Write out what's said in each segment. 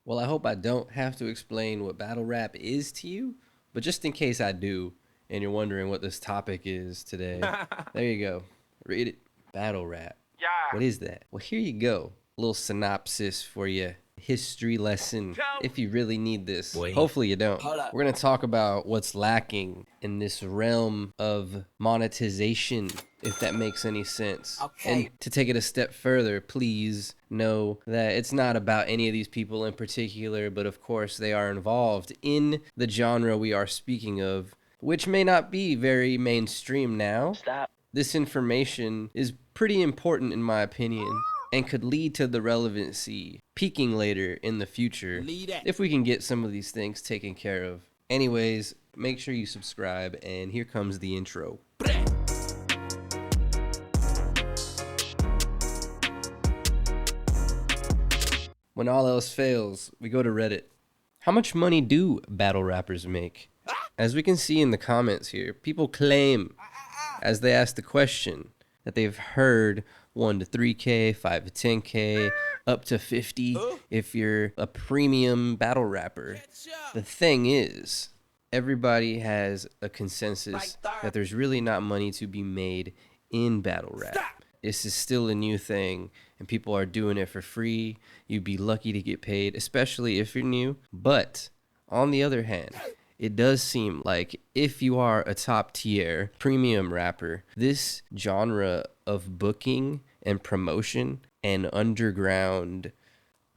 Well, I hope I don't have to explain what battle rap is to you, but just in case I do, and you're wondering what this topic is today, there you go. Read it. Battle rap. What is that? Well, here you go. A little synopsis for you. History lesson if you really need this. Boy. Hopefully you don't. We're going to talk about what's lacking in this realm of monetization, if that makes any sense. Okay. And to take it a step further, please know that it's not about any of these people in particular, but of course they are involved in the genre we are speaking of, which may not be very mainstream now. Stop. This information is pretty important in my opinion and could lead to the relevancy peaking later in the future if we can get some of these things taken care of. Anyways, make sure you subscribe, and here comes the intro. When all else fails, we go to Reddit. How much money do battle rappers make? As we can see in the comments here, people claim, as they ask the question, that they've heard 1 to 3K, 5 to 10K, up to 50 if you're a premium battle rapper. The thing is, everybody has a consensus that there's really not money to be made in battle rap. This is still a new thing, and people are doing it for free. You'd be lucky to get paid, especially if you're new. But on the other hand, it does seem like if you are a top tier premium rapper, this genre of booking and promotion and underground,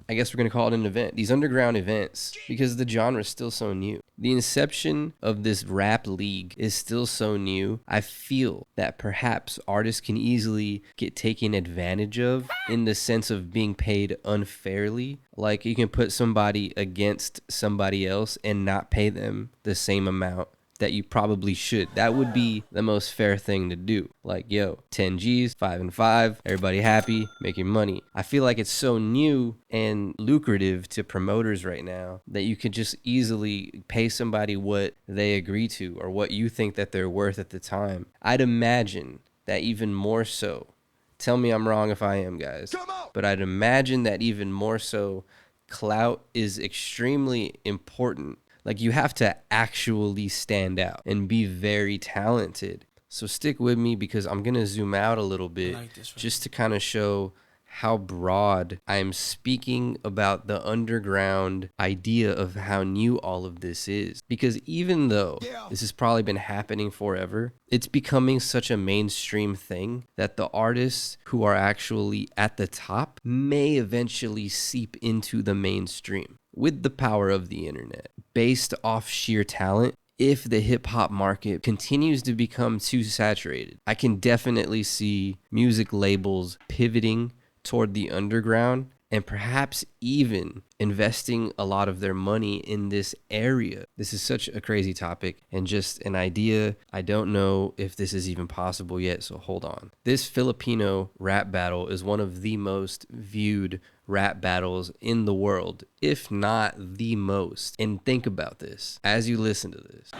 I guess we're going to call it an event, these underground events, because the genre is still so new. The inception of this rap league is still so new. I feel that perhaps artists can easily get taken advantage of in the sense of being paid unfairly. Like you can put somebody against somebody else and not pay them the same amount that you probably should. That would be the most fair thing to do. Like, yo, 10 G's, 5 and 5, everybody happy, making money. I feel like it's so new and lucrative to promoters right now that you could just easily pay somebody what they agree to or what you think that they're worth at the time. I'd imagine that even more so, tell me I'm wrong if I am, guys, but I'd imagine that even more so, clout is extremely important. Like you have to actually stand out and be very talented. So stick with me because I'm going to zoom out a little bit just to kind of show how broad I'm speaking about the underground idea of how new all of this is. Because even though this has probably been happening forever, it's becoming such a mainstream thing that the artists who are actually at the top may eventually seep into the mainstream with the power of the internet, based off sheer talent. If the hip hop market continues to become too saturated, I can definitely see music labels pivoting toward the underground and perhaps even investing a lot of their money in this area. This is such a crazy topic and just an idea. I don't know if this is even possible yet, so hold on. This Filipino rap battle is one of the most viewed rap battles in the world, if not the most. And think about this as you listen to this.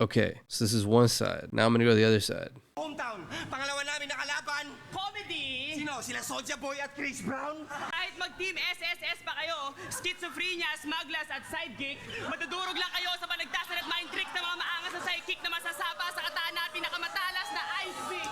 Okay, so this is one side. Now I'm gonna go to the other side. Hometown, pangalawa namin na kalaban. Comedy! Sino? Sila Soulja Boy at Chris Brown? Kahit mag-team SSS pa kayo, schizophrenia, smugglers at sidekick, madudurog lang kayo sa panagtasan at mind tricks na mga maangas na sidekick na masasaba sa kataan at pinakamatalas na ice pick.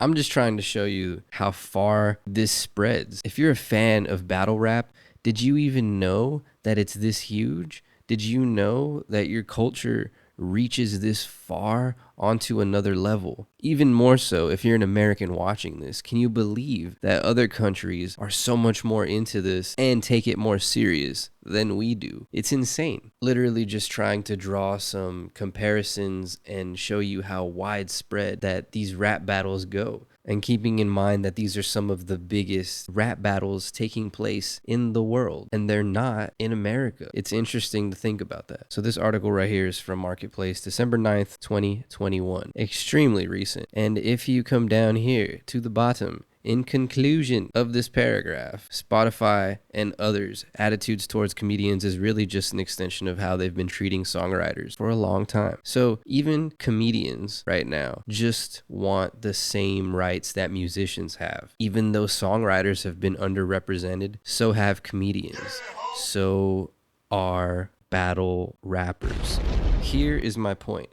I'm just trying to show you how far this spreads. If you're a fan of battle rap, did you even know that it's this huge? Did you know that your culture reaches this far onto another level? Even more so if you're an American watching this. Can you believe that other countries are so much more into this and take it more serious than we do? It's insane. Literally just trying to draw some comparisons and show you how widespread that these rap battles go. And keeping in mind that these are some of the biggest rap battles taking place in the world, and they're not in America. It's interesting to think about that. So this article right here is from Marketplace, December 9th, 2021. Extremely recent. And if you come down here to the bottom, In conclusion of this paragraph, Spotify and others' attitudes towards comedians is really just an extension of how they've been treating songwriters for a long time. So even comedians right now just want the same rights that musicians have. Even though songwriters have been underrepresented, so have comedians. So are battle rappers. Here is my point.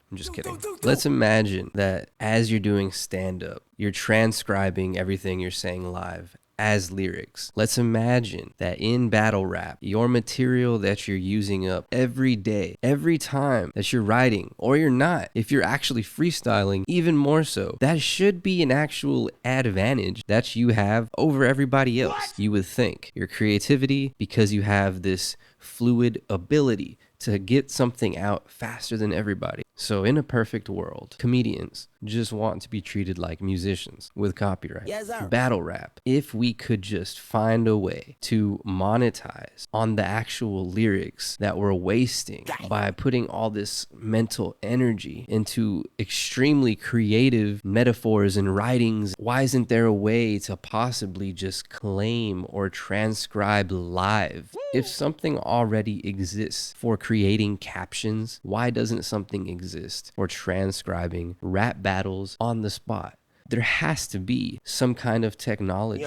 I'm just kidding. Let's imagine that as you're doing stand-up, you're transcribing everything you're saying live as lyrics. Let's imagine that in battle rap, your material that you're using up every day, every time that you're writing, or you're not, if you're actually freestyling, even more so, that should be an actual advantage that you have over everybody else. You would think your creativity, because you have this fluid ability to get something out faster than everybody. So in a perfect world, comedians just want to be treated like musicians with copyright. Yes, sir. Battle rap, if we could just find a way to monetize on the actual lyrics that we're wasting by putting all this mental energy into extremely creative metaphors and writings, why isn't there a way to possibly just claim or transcribe live? If something already exists for creating captions, why doesn't something exist for transcribing rap battles on the spot? There has to be some kind of technology,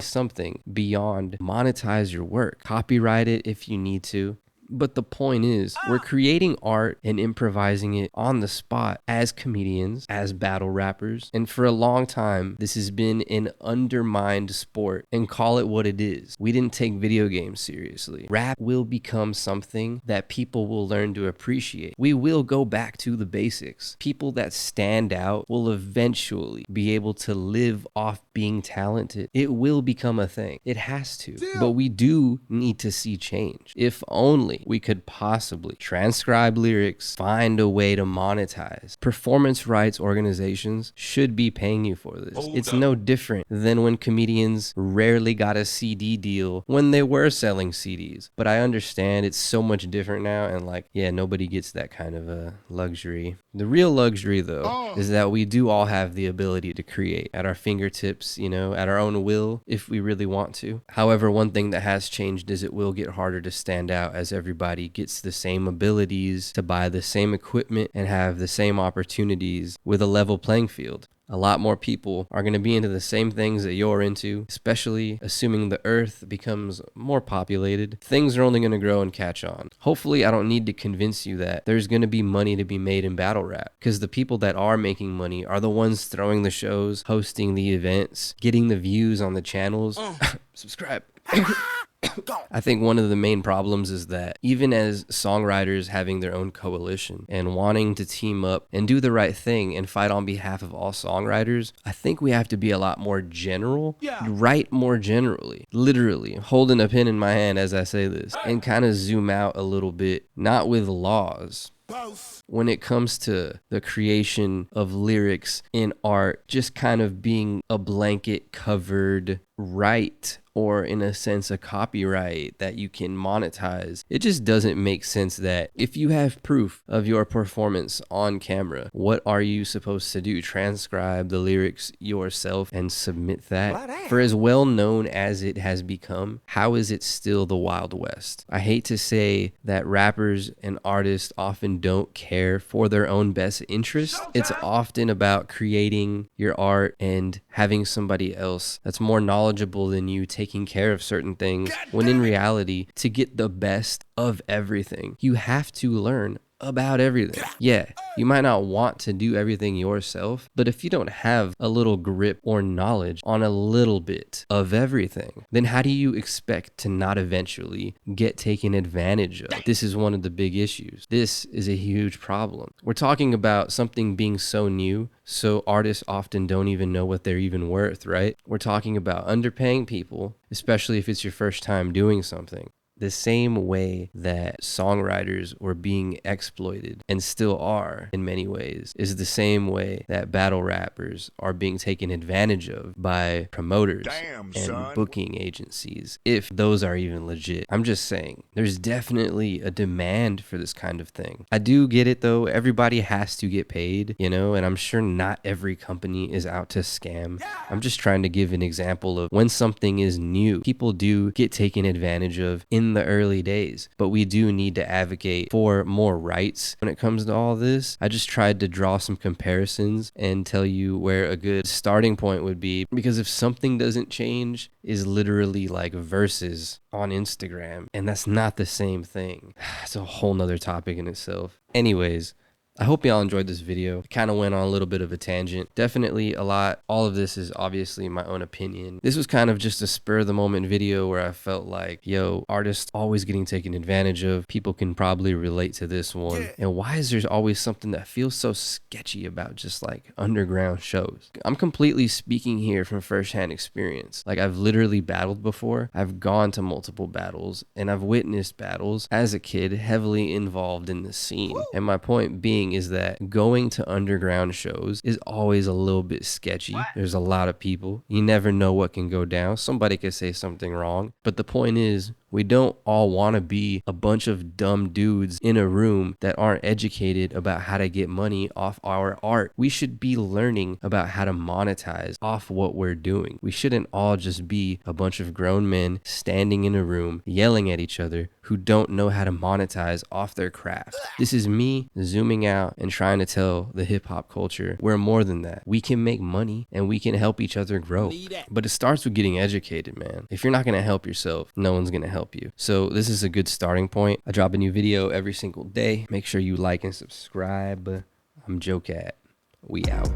something beyond monetize your work, copyright it if you need to. But the point is, we're creating art and improvising it on the spot as comedians, as battle rappers. And for a long time, this has been an undermined sport, and call it what it is. We didn't take video games seriously. Rap will become something that people will learn to appreciate. We will go back to the basics. People that stand out will eventually be able to live off being talented. It will become a thing. It has to. But we do need to see change. If only we could possibly transcribe lyrics, find a way to monetize. Performance rights organizations should be paying you for this. It's no different than when comedians rarely got a CD deal when they were selling CDs. But I understand it's so much different now, and nobody gets that kind of luxury. The real luxury, though, is that we do all have the ability to create at our fingertips, at our own will, if we really want to. However, one thing that has changed is it will get harder to stand out as everybody gets the same abilities to buy the same equipment and have the same opportunities with a level playing field. A lot more people are going to be into the same things that you're into, especially assuming the earth becomes more populated. Things are only going to grow and catch on. Hopefully, I don't need to convince you that there's going to be money to be made in battle rap, because the people that are making money are the ones throwing the shows, hosting the events, getting the views on the channels. Subscribe. I think one of the main problems is that even as songwriters having their own coalition and wanting to team up and do the right thing and fight on behalf of all songwriters, I think we have to be a lot more general, write more generally, literally holding a pen in my hand as I say this, and kind of zoom out a little bit, not with laws. When it comes to the creation of lyrics in art, just kind of being a blanket covered right, or in a sense a copyright that you can monetize. It just doesn't make sense that if you have proof of your performance on camera, what are you supposed to do? Transcribe the lyrics yourself and submit that? For as well known as it has become, how is it still the Wild West? I hate to say that rappers and artists often don't care for their own best interest. It's often about creating your art and having somebody else that's more knowledgeable than you taking care of certain things, when in reality, to get the best of everything, you have to learn about everything. Yeah, you might not want to do everything yourself, but if you don't have a little grip or knowledge on a little bit of everything, then how do you expect to not eventually get taken advantage of? This is one of the big issues. This is a huge problem. We're talking about something being so new, so artists often don't even know what they're even worth, right? We're talking about underpaying people, especially if it's your first time doing something. The same way that songwriters were being exploited and still are in many ways is the same way that battle rappers are being taken advantage of by promoters and booking agencies, if those are even legit. I'm just saying, there's definitely a demand for this kind of thing. I do get it though, everybody has to get paid, you know, and I'm sure not every company is out to scam. I'm just trying to give an example of when something is new, people do get taken advantage of in the early days, but we do need to advocate for more rights when it comes to all this. I just tried to draw some comparisons and tell you where a good starting point would be, because if something doesn't change is literally like verses on Instagram, and that's not the same thing. It's a whole nother topic in itself. Anyways, I hope y'all enjoyed this video. It kind of went on a little bit of a tangent. Definitely a lot. All of this is obviously my own opinion. This was kind of just a spur of the moment video where I felt like, yo, artists always getting taken advantage of. People can probably relate to this one. And why is there always something that feels so sketchy about just like underground shows? I'm completely speaking here from firsthand experience. Like, I've literally battled before. I've gone to multiple battles and I've witnessed battles as a kid, heavily involved in the scene. And my point being is that going to underground shows is always a little bit sketchy. There's a lot of people. You never know what can go down. Somebody could say something wrong. But the point is, we don't all want to be a bunch of dumb dudes in a room that aren't educated about how to get money off our art. We should be learning about how to monetize off what we're doing. We shouldn't all just be a bunch of grown men standing in a room yelling at each other who don't know how to monetize off their craft. This is me zooming out and trying to tell the hip hop culture we're more than that. We can make money and we can help each other grow. But it starts with getting educated, man. If you're not going to help yourself, no one's going to help you. So this is a good starting point. I drop a new video every single day. Make sure you like and subscribe. I'm Joe Cat. We out.